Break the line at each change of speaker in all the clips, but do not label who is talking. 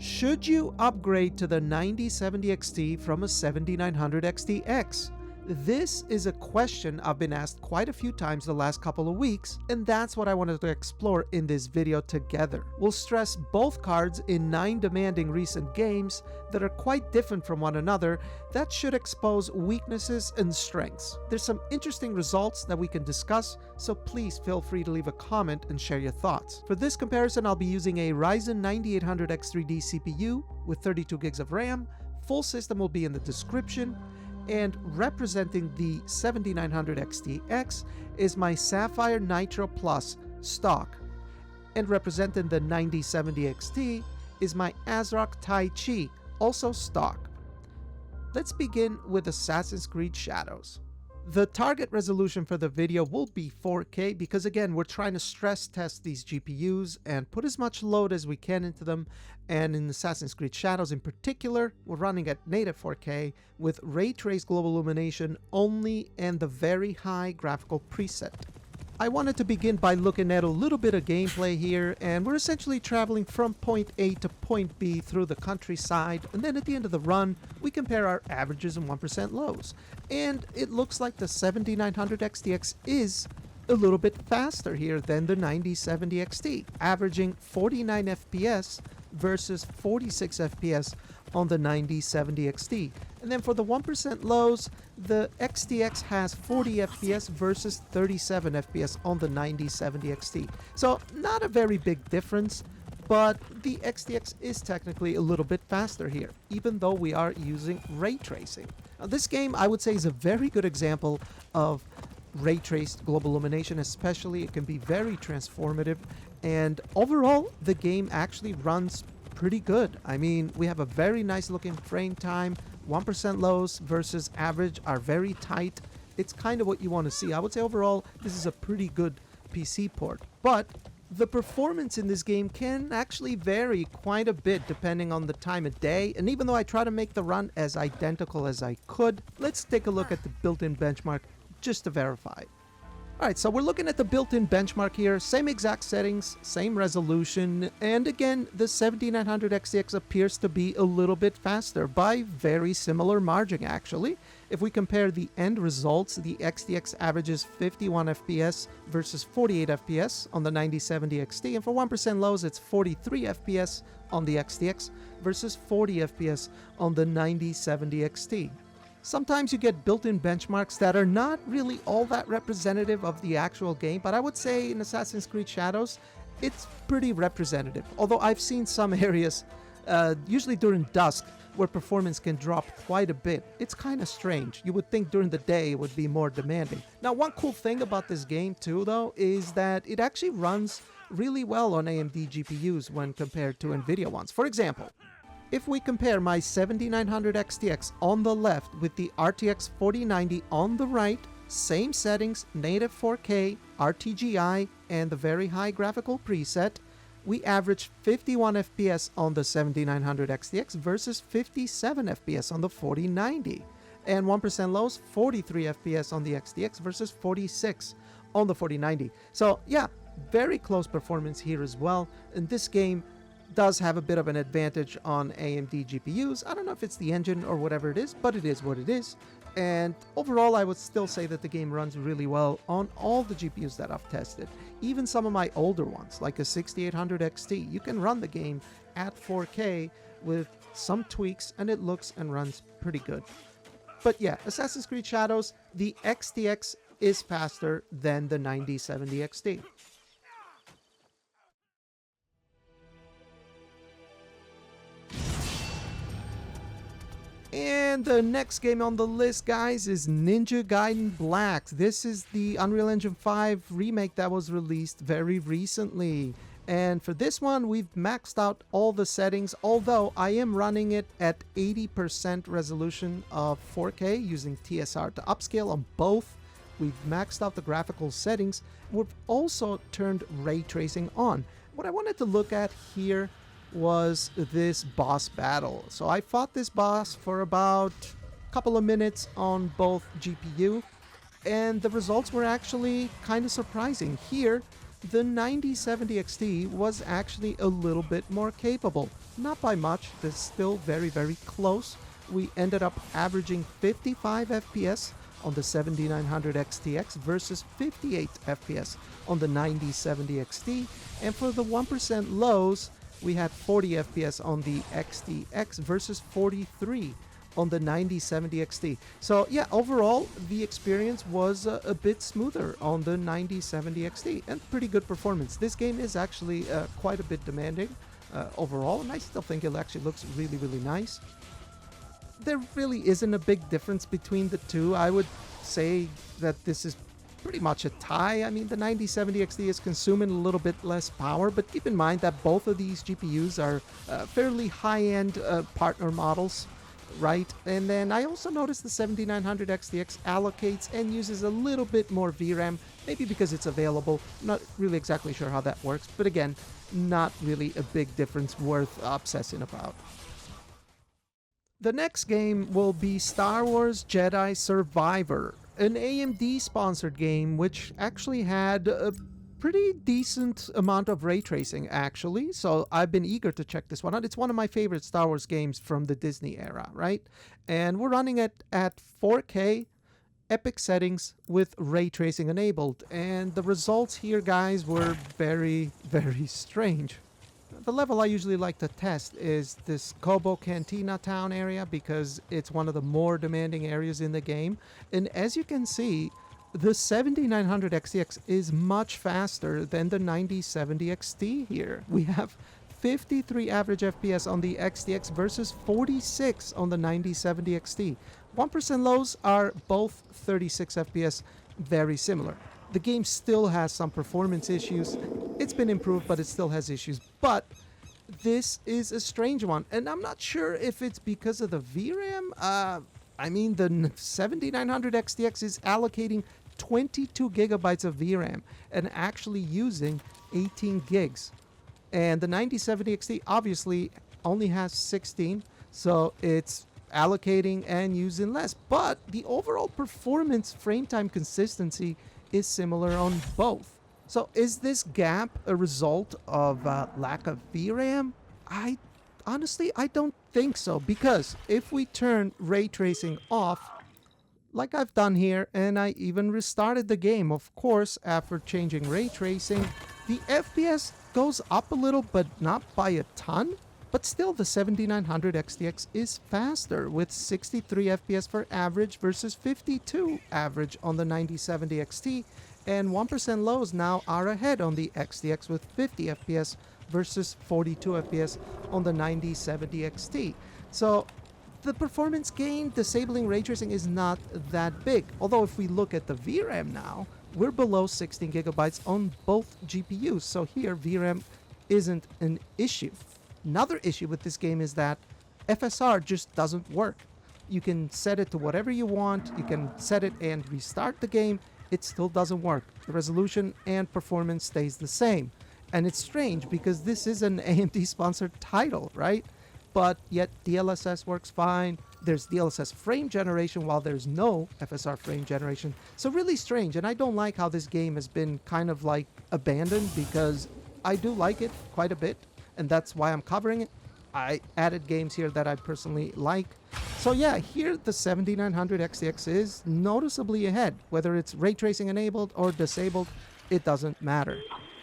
Should you upgrade to the 9070 XT from a 7900 XTX? This is a question I've been asked quite a few times the last couple of weeks, and that's what I wanted to explore in this video together. We'll stress both cards in 9 demanding recent games that are quite different from one another that should expose weaknesses and strengths. There's some interesting results that we can discuss, so please feel free to leave a comment and share your thoughts. For this comparison, I'll be using a Ryzen 9800X3D CPU with 32 gigs of RAM. Full system will be in the description. And representing the 7900 XTX is my Sapphire Nitro Plus stock. And representing the 9070 XT is my Asrock Taichi, also stock. Let's begin with Assassin's Creed Shadows. The target resolution for the video will be 4K because again, we're trying to stress test these GPUs and put as much load as we can into them. And in Assassin's Creed Shadows in particular, we're running at native 4K with ray trace global illumination only and the very high graphical preset. I wanted to begin by looking at a little bit of gameplay here, and we're essentially traveling from point A to point B through the countryside, and then at the end of the run, we compare our averages and 1% lows. And it looks like the 7900 XTX is a little bit faster here than the 9070 XT, averaging 49 FPS versus 46 FPS on the 9070 XT. And then for the 1% lows, the XTX has 40 FPS versus 37 FPS on the 9070 XT. So not a very big difference, but the XTX is technically a little bit faster here, even though we are using ray tracing. Now, this game, I would say, is a very good example of ray traced global illumination, especially. It can be very transformative, and overall the game actually runs pretty good. I mean, we have a very nice looking frame time. 1% lows versus average are very tight. It's kind of what you want to see. I would say overall this is a pretty good PC port, but the performance in this game can actually vary quite a bit depending on the time of day. And even though I try to make the run as identical as I could, let's take a look at the built-in benchmark just to verify. Alright, so we're looking at the built-in benchmark here, same exact settings, same resolution, and again, the 7900 XTX appears to be a little bit faster by very similar margin actually. If we compare the end results, the XTX averages 51 FPS versus 48 FPS on the 9070 XT, and for 1% lows it's 43 FPS on the XTX versus 40 FPS on the 9070 XT. Sometimes you get built-in benchmarks that are not really all that representative of the actual game, but I would say in Assassin's Creed Shadows, it's pretty representative. Although I've seen some areas, usually during dusk, where performance can drop quite a bit. It's kind of strange. You would think during the day it would be more demanding. Now, one cool thing about this game too, though, is that it actually runs really well on AMD GPUs when compared to NVIDIA ones. For example, if we compare my 7900 XTX on the left with the RTX 4090 on the right, same settings, native 4K, RTGI, and the very high graphical preset, we average 51 FPS on the 7900 XTX versus 57 FPS on the 4090. And 1% lows, 43 FPS on the XTX versus 46 on the 4090. So yeah, very close performance here as well. And this game does have a bit of an advantage on AMD GPUs. I don't know if it's the engine or whatever it is, but it is what it is. And overall, I would still say that the game runs really well on all the GPUs that I've tested. Even some of my older ones, like a 6800 XT, you can run the game at 4K with some tweaks, and it looks and runs pretty good. But yeah, Assassin's Creed Shadows, the XTX is faster than the 9070 XT. And the next game on the list, guys, is Ninja Gaiden Black. This is the Unreal Engine 5 remake that was released very recently. And for this one, we've maxed out all the settings, although I am running it at 80% resolution of 4K using TSR to upscale on both. We've maxed out the graphical settings. We've also turned ray tracing on. What I wanted to look at here was this boss battle. So I fought this boss for about a couple of minutes on both GPU, and the results were actually kind of surprising. Here the 9070 XT was actually a little bit more capable. Not by much, this is still very, very close. We ended up averaging 55 FPS on the 7900 XTX versus 58 FPS on the 9070 XT. And for the 1% lows, we had 40 FPS on the XTX versus 43 on the 9070 XT. So yeah, overall, the experience was a bit smoother on the 9070 XT and pretty good performance. This game is actually quite a bit demanding overall, and I still think it actually looks really, really nice. There really isn't a big difference between the two. I would say that this is pretty much a tie. I mean, the 9070 XT is consuming a little bit less power, but keep in mind that both of these GPUs are fairly high-end partner models, right? And then I also noticed the 7900 XTX allocates and uses a little bit more VRAM, maybe because it's available. Not really exactly sure how that works, but again, not really a big difference worth obsessing about. The next game will be Star Wars Jedi Survivor, an AMD-sponsored game which actually had a pretty decent amount of ray tracing, actually, so I've been eager to check this one out. It's one of my favorite Star Wars games from the Disney era, right? And we're running it at 4K, epic settings with ray tracing enabled, and the results here, guys, were very, very strange. The level I usually like to test is this Kobo Cantina town area because it's one of the more demanding areas in the game. And as you can see, the 7900 XTX is much faster than the 9070 XT here. We have 53 average FPS on the XTX versus 46 on the 9070 XT. 1% lows are both 36 FPS, very similar. The game still has some performance issues. It's been improved, but it still has issues. But this is a strange one, and I'm not sure if it's because of the VRAM. I mean, the 7900 XTX is allocating 22 gigabytes of VRAM and actually using 18 gigs. And the 9070 XT obviously only has 16, so it's allocating and using less. But the overall performance frame time consistency is similar on both. So is this gap a result of lack of VRAM? I honestly don't think so, because if we turn ray tracing off, like I've done here, and I even restarted the game, of course, after changing ray tracing, the FPS goes up a little, but not by a ton. But still, the 7900 XTX is faster with 63 FPS for average versus 52 average on the 9070 XT, and 1% lows now are ahead on the XTX with 50 FPS versus 42 FPS on the 9070 XT. So the performance gain disabling ray tracing is not that big. Although if we look at the VRAM now, we're below 16 gigabytes on both GPUs. So here VRAM isn't an issue. Another issue with this game is that FSR just doesn't work. You can set it to whatever you want, you can set it and restart the game, it still doesn't work. The resolution and performance stays the same. And it's strange because this is an AMD sponsored title, right? But yet DLSS works fine. There's DLSS frame generation while there's no FSR frame generation. So really strange, and I don't like how this game has been kind of like abandoned, because I do like it quite a bit, and that's why I'm covering it. I added games here that I personally like. So yeah, here the 7900 XTX is noticeably ahead. Whether it's ray tracing enabled or disabled, it doesn't matter.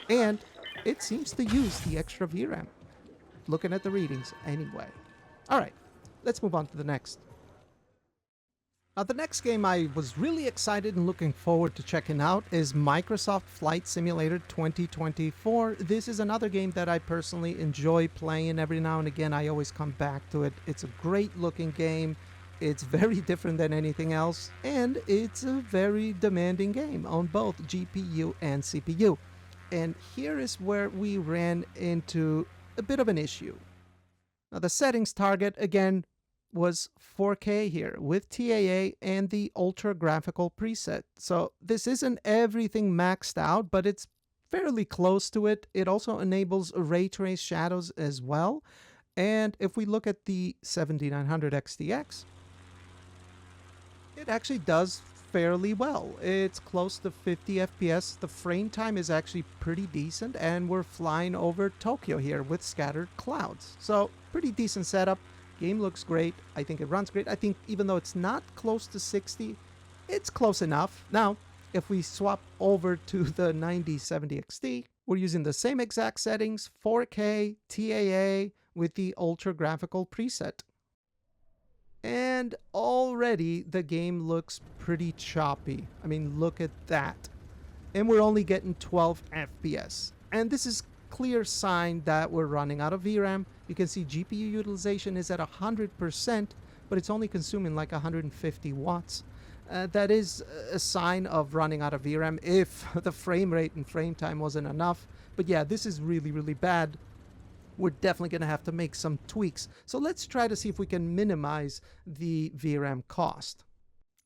And it seems to use the extra VRAM. Looking at the readings anyway. Alright, let's move on to the next. Now, the next game I was really excited and looking forward to checking out is Microsoft Flight Simulator 2024. This is another game that I personally enjoy playing every now and again. I always come back to it. It's a great looking game. It's very different than anything else, and it's a very demanding game on both GPU and CPU. And here is where we ran into a bit of an issue. Now, the settings target, again, was 4K here with TAA and the ultra graphical preset. So this isn't everything maxed out, but it's fairly close to it. It also enables ray trace shadows as well. And if we look at the 7900 XTX, it actually does fairly well. It's close to 50 FPS. The frame time is actually pretty decent, and we're flying over Tokyo here with scattered clouds. So pretty decent setup. Game looks great. I think it runs great. I think even though it's not close to 60, it's close enough. Now, if we swap over to the 9070 XT, we're using the same exact settings, 4K, TAA, with the ultra graphical preset. And already the game looks pretty choppy. I mean, look at that. And we're only getting 12 FPS. And this is clear sign that we're running out of VRAM. You can see GPU utilization is at 100%, but it's only consuming like 150 watts. That is a sign of running out of VRAM if the frame rate and frame time wasn't enough. But yeah, this is really, really bad. We're definitely going to have to make some tweaks. So let's try to see if we can minimize the VRAM cost.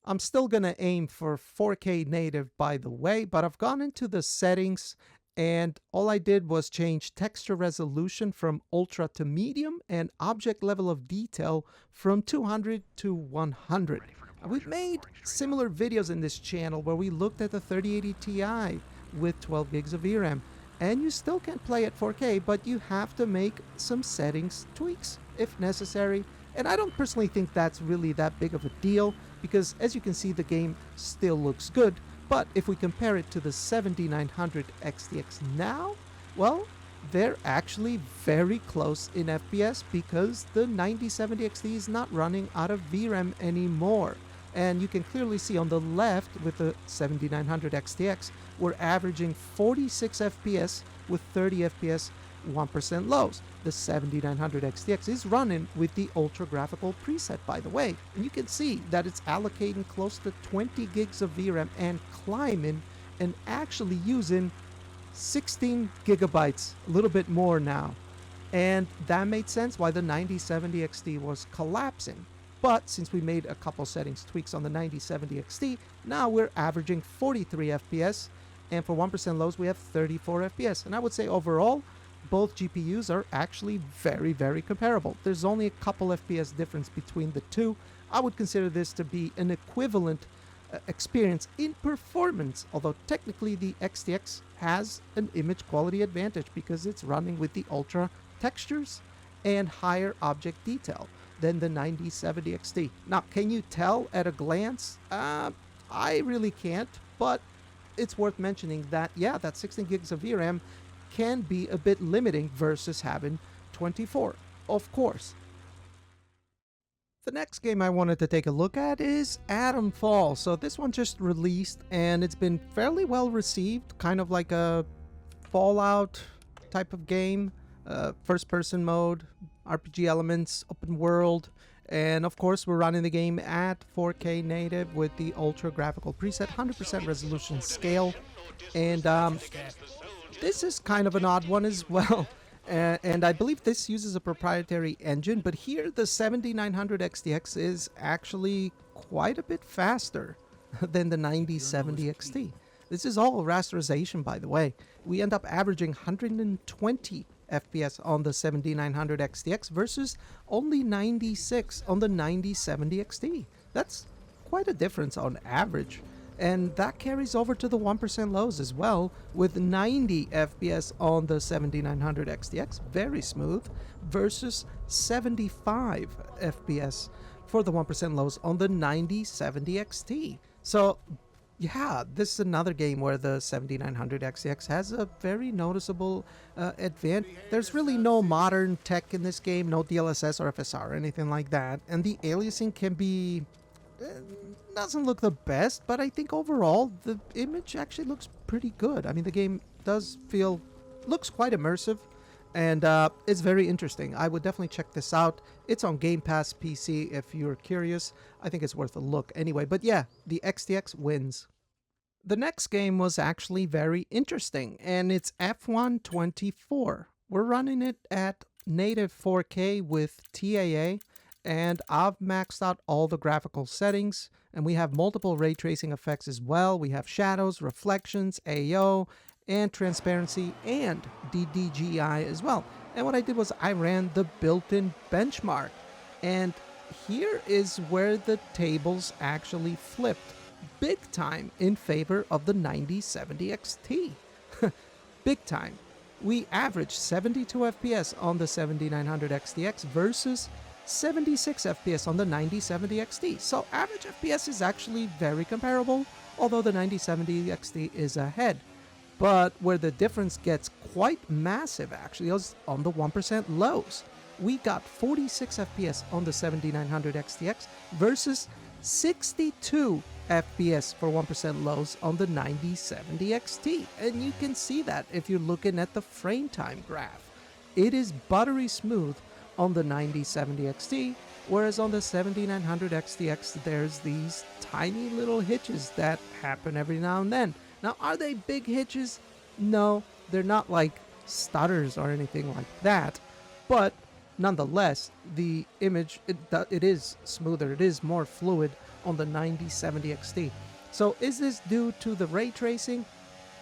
I'm still going to aim for 4K native, by the way, but I've gone into the settings and all I did was change texture resolution from ultra to medium and object level of detail from 200 to 100. We've made similar videos in this channel where we looked at the 3080 Ti with 12 gigs of VRAM. And you still can play at 4K, but you have to make some settings tweaks if necessary. And I don't personally think that's really that big of a deal because as you can see, the game still looks good. But if we compare it to the 7900 XTX now, well, they're actually very close in FPS because the 9070 XT is not running out of VRAM anymore. And you can clearly see on the left with the 7900 XTX, we're averaging 46 FPS with 30 FPS 1% lows. The 7900 XTX is running with the ultra graphical preset, by the way. And you can see that it's allocating close to 20 gigs of VRAM and climbing and actually using 16 gigabytes, a little bit more now. And that made sense why the 9070 XT was collapsing. But since we made a couple settings tweaks on the 9070 XT, now we're averaging 43 FPS, and for 1% lows we have 34 FPS. And I would say overall, both GPUs are actually very, very comparable. There's only a couple FPS difference between the two. I would consider this to be an equivalent experience in performance, although technically the XTX has an image quality advantage because it's running with the ultra textures and higher object detail than the 9070 XT. Now, can you tell at a glance? I really can't, but it's worth mentioning that, yeah, that 16 gigs of VRAM can be a bit limiting versus having 24, of course. The next game I wanted to take a look at is Atomfall. So this one just released and it's been fairly well received, kind of like a Fallout type of game, first-person mode, RPG elements, open world, and of course we're running the game at 4K native with the ultra graphical preset, 100% resolution scale, and this is kind of an odd one as well. And I believe this uses a proprietary engine, but here the 7900 XTX is actually quite a bit faster than the 9070 XT. This is all rasterization, by the way. We end up averaging 120 FPS on the 7900 XTX versus only 96 on the 9070 XT. That's quite a difference on average. And that carries over to the 1% lows as well, with 90 FPS on the 7900 XTX, very smooth, versus 75 FPS for the 1% lows on the 9070 XT. So yeah, this is another game where the 7900 XTX has a very noticeable advantage. There's really no modern tech in this game, no DLSS or FSR or anything like that, and the aliasing can be doesn't look the best, but I think overall the image actually looks pretty good. I mean, the game looks quite immersive, and it's very interesting. I would definitely check this out. It's on Game Pass PC if you're curious. I think it's worth a look anyway. But yeah, the XTX wins. The next game was actually very interesting, and it's F1 24. We're running it at native 4K with TAA, and I've maxed out all the graphical settings, and we have multiple ray tracing effects as well. We have shadows, reflections, AO, and transparency, and DDGI as well. And what I did was I ran the built-in benchmark, and here is where the tables actually flipped. big time in favor of the 9070 XT. Big time. We averaged 72 FPS on the 7900 XTX versus 76 FPS on the 9070 XT. So average FPS is actually very comparable, although the 9070 XT is ahead. But where the difference gets quite massive actually is on the 1% lows. We got 46 FPS on the 7900 XTX versus 62 FPS for 1% lows on the 9070 XT. And you can see that if you're looking at the frame time graph. It is buttery smooth on the 9070 XT, whereas on the 7900 XTX there's these tiny little hitches that happen every now and then. Now, are they big hitches? No, they're not like stutters or anything like that, but nonetheless, the image, it is smoother, it is more fluid on the 9070 XT. So is this due to the ray tracing?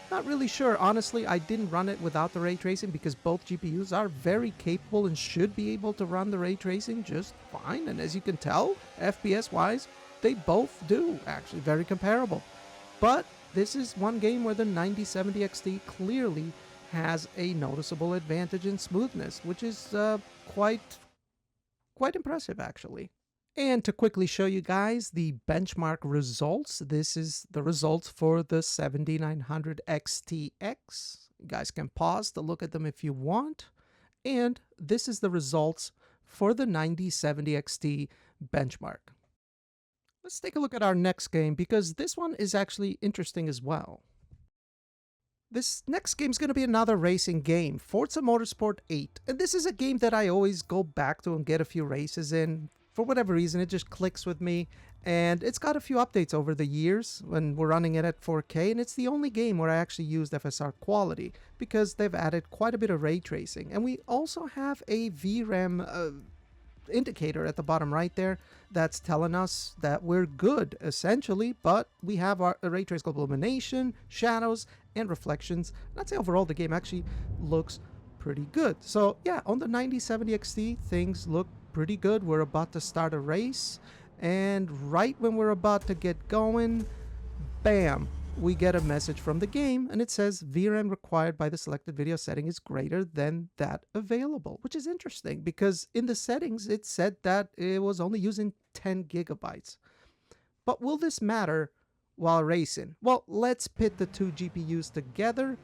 Not really sure. Honestly, I didn't run it without the ray tracing because both GPUs are very capable and should be able to run the ray tracing just fine. And as you can tell, FPS-wise, they both do, actually, very comparable. But this is one game where the 9070 XT clearly has a noticeable advantage in smoothness, which is quite impressive, actually. And to quickly show you guys the benchmark results, this is the results for the 7900 XTX. You guys can pause to look at them if you want. And this is the results for the 9070 XT benchmark. Let's take a look at our next game because this one is actually interesting as well. This next game is going to be another racing game, Forza Motorsport 8. And this is a game that I always go back to and get a few races in. For whatever reason, it just clicks with me. And it's got a few updates over the years when we're running it at 4K. And it's the only game where I actually used FSR quality because they've added quite a bit of ray tracing. And we also have a VRAM indicator at the bottom right there that's telling us that we're good essentially, but we have our ray trace illumination, shadows, and reflections. And I'd say overall the game actually looks pretty good. So yeah, on the 9070 XT things look pretty good. We're about to start a race, and right when we're about to get going, bam, we get a message from the game and it says VRAM required by the selected video setting is greater than that available, which is interesting because in the settings it said that it was only using 10 gigabytes. But will this matter while racing? Well, let's pit the two GPUs together,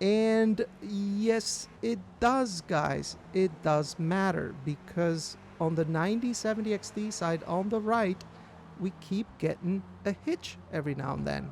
and yes, it does, guys. It does matter because on the 9070 XT side on the right, we keep getting a hitch every now and then.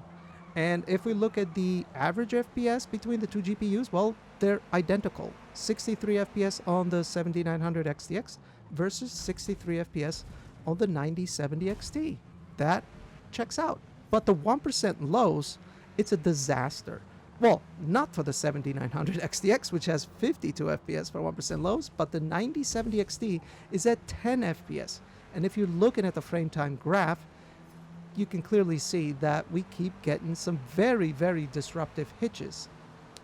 And if we look at the average FPS between the two GPUs, well, they're identical. 63 FPS on the 7900 XTX versus 63 FPS on the 9070 XT. That checks out. But the 1% lows, it's a disaster. Well, not for the 7900 XTX, which has 52 FPS for 1% lows, but the 9070 XT is at 10 FPS. And if you're looking at the frame time graph, you can clearly see that we keep getting some very, very disruptive hitches.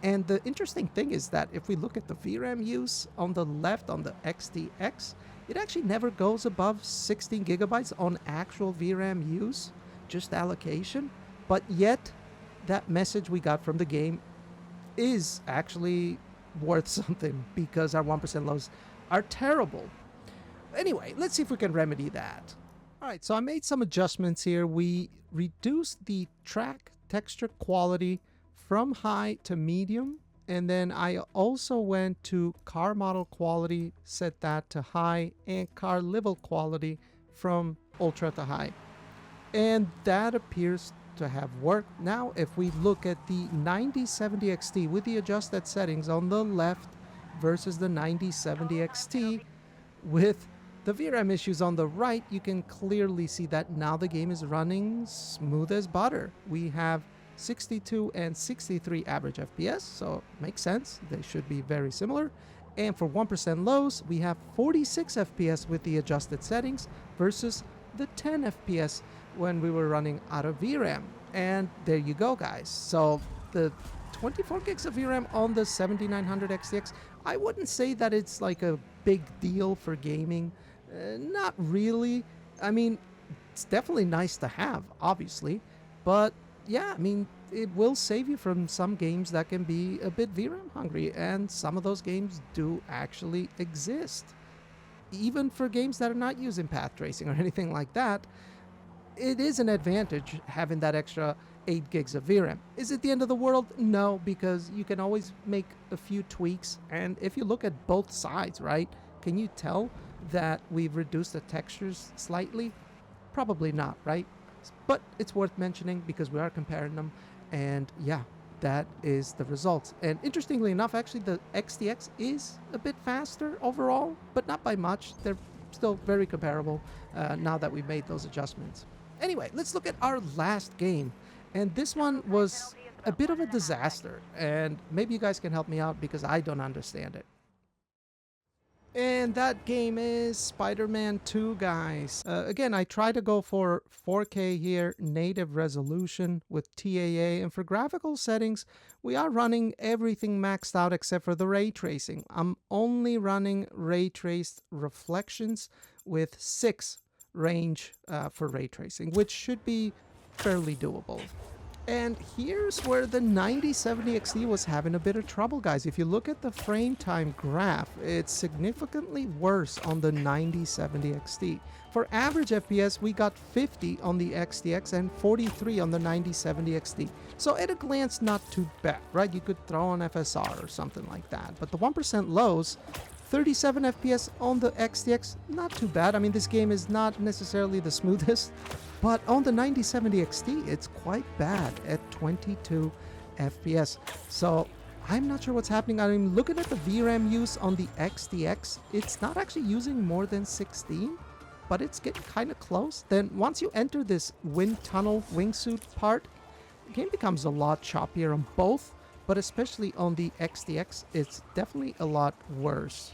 And the interesting thing is that if we look at the VRAM use on the left on the XTX, it actually never goes above 16 gigabytes on actual VRAM use, just allocation. But yet, that message we got from the game is actually worth something because our 1% lows are terrible. Anyway, let's see if we can remedy that. Alright, so I made some adjustments here. We reduced the track texture quality from high to medium, and then I also went to car model quality, set that to high, and car level quality from ultra to high. And that appears to have worked. Now, if we look at the 9070 XT with the adjusted settings on the left versus the 9070 XT with the VRAM issues on the right, you can clearly see that now the game is running smooth as butter. We have 62 and 63 average FPS, so makes sense. They should be very similar. And for 1% lows, we have 46 FPS with the adjusted settings versus the 10 FPS when we were running out of VRAM. And there you go, guys. So the 24 gigs of VRAM on the 7900 XTX, I wouldn't say that it's like a big deal for gaming. Not really. I mean, it's definitely nice to have, obviously, But yeah, I mean, it will save you from some games that can be a bit VRAM hungry, and some of those games do actually exist. Even for games that are not using path tracing or anything like that, it is an advantage having that extra 8 gigs of VRAM. Is it the end of the world? No, because you can always make a few tweaks, and if you look at both sides, right, can you tell that we've reduced the textures slightly? Probably not, right? But it's worth mentioning because we are comparing them, and yeah, that is the results. And interestingly enough, actually the XTX is a bit faster overall, but not by much. They're still very comparable now that we've made those adjustments. Anyway, let's look at our last game, and this one was a bit of a disaster, and maybe you guys can help me out because I don't understand it. And that game is Spider-Man 2, guys. Again, I try to go for 4K here, native resolution with TAA, and for graphical settings, we are running everything maxed out except for the ray tracing. I'm only running ray traced reflections with 6 range for ray tracing, which should be fairly doable. And here's where the 9070 XT was having a bit of trouble, guys. If you look at the frame time graph, it's significantly worse on the 9070 XT. For average FPS, we got 50 on the XTX and 43 on the 9070 XT. So at a glance, not too bad, right? You could throw on FSR or something like that. But the 1% lows, 37 FPS on the XTX, not too bad. I mean, this game is not necessarily the smoothest, but on the 9070 XT, it's quite bad at 22 FPS. So I'm not sure what's happening. I mean, looking at the VRAM use on the XTX, it's not actually using more than 16, but it's getting kind of close. Then once you enter this wind tunnel wingsuit part, the game becomes a lot choppier on both, but especially on the XTX, it's definitely a lot worse.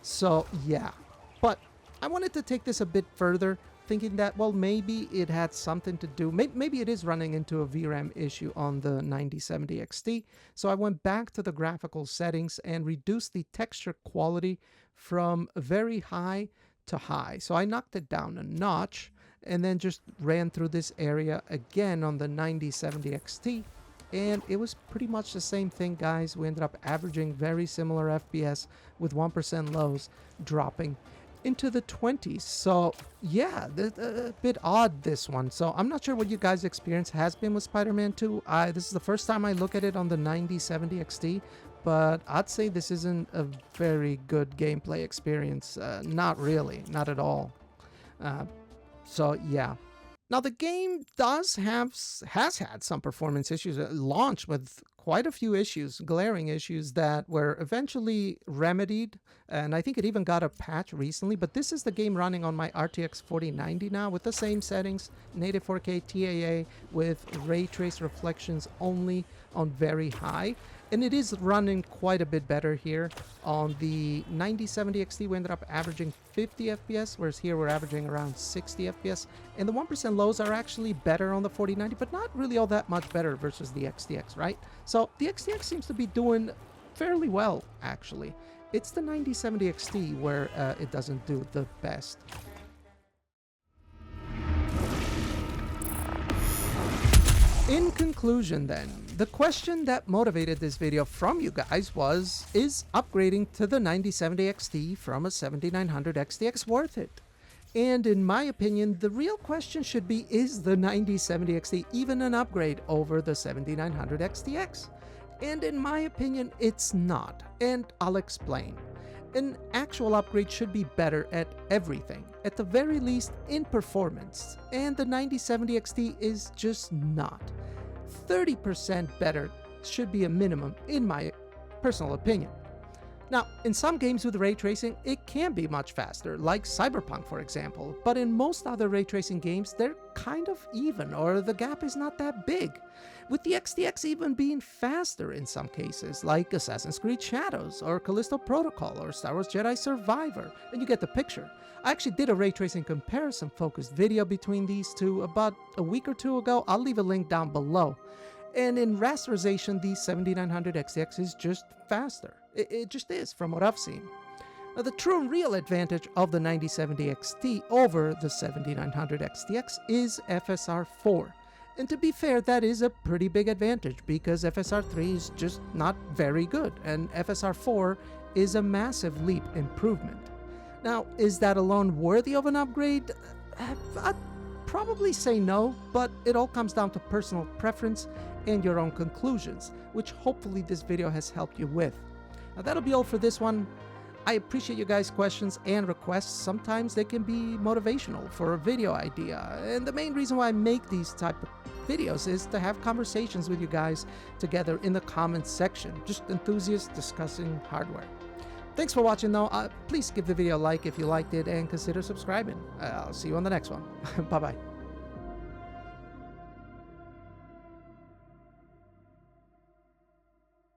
So yeah, but I wanted to take this a bit further, thinking that, well, maybe it had something to do, maybe it is running into a VRAM issue on the 9070 XT. So I went back to the graphical settings and reduced the texture quality from very high to high. So I knocked it down a notch and then just ran through this area again on the 9070 XT. And it was pretty much the same thing, guys. We ended up averaging very similar FPS with 1% lows dropping into the 20s. So yeah, a bit odd, this one. So I'm not sure what you guys' experience has been with Spider-Man 2. This is the first time I look at it on the 9070 XT, but I'd say this isn't a very good gameplay experience. Not really, not at all. So yeah. Now the game has had some performance issues. It launched with quite a few issues, glaring issues that were eventually remedied, and I think it even got a patch recently. But this is the game running on my RTX 4090 now with the same settings, native 4K TAA with ray trace reflections only on very high. And it is running quite a bit better here. On the 9070 XT, we ended up averaging 50 FPS, whereas here we're averaging around 60 FPS. And the 1% lows are actually better on the 4090, but not really all that much better versus the XTX, right? So the XTX seems to be doing fairly well, actually. It's the 9070 XT where it doesn't do the best. In conclusion then, the question that motivated this video from you guys was, is upgrading to the 9070 XT from a 7900 XTX worth it? And in my opinion, the real question should be, is the 9070 XT even an upgrade over the 7900 XTX? And in my opinion, it's not, and I'll explain. An actual upgrade should be better at everything, at the very least in performance, and the 9070 XT is just not. 30% better should be a minimum, in my personal opinion. Now, in some games with ray tracing, it can be much faster, like Cyberpunk for example, but in most other ray tracing games, they're kind of even, or the gap is not that big. With the XTX even being faster in some cases, like Assassin's Creed Shadows, or Callisto Protocol, or Star Wars Jedi Survivor, and you get the picture. I actually did a ray tracing comparison focused video between these two about a week or two ago. I'll leave a link down below. And in rasterization, the 7900 XTX is just faster. It just is, from what I've seen. Now, the true and real advantage of the 9070 XT over the 7900 XTX is FSR 4. And to be fair, that is a pretty big advantage because FSR3 is just not very good, and FSR4 is a massive leap improvement. Now, is that alone worthy of an upgrade? I'd probably say no, but it all comes down to personal preference and your own conclusions, which hopefully this video has helped you with. Now that'll be all for this one. I appreciate you guys' questions and requests. Sometimes they can be motivational for a video idea, and the main reason why I make these type of videos is to have conversations with you guys together in the comments section, just enthusiasts discussing hardware. Thanks for watching though. Please give the video a like if you liked it and consider subscribing. I'll see you on the next one. Bye bye.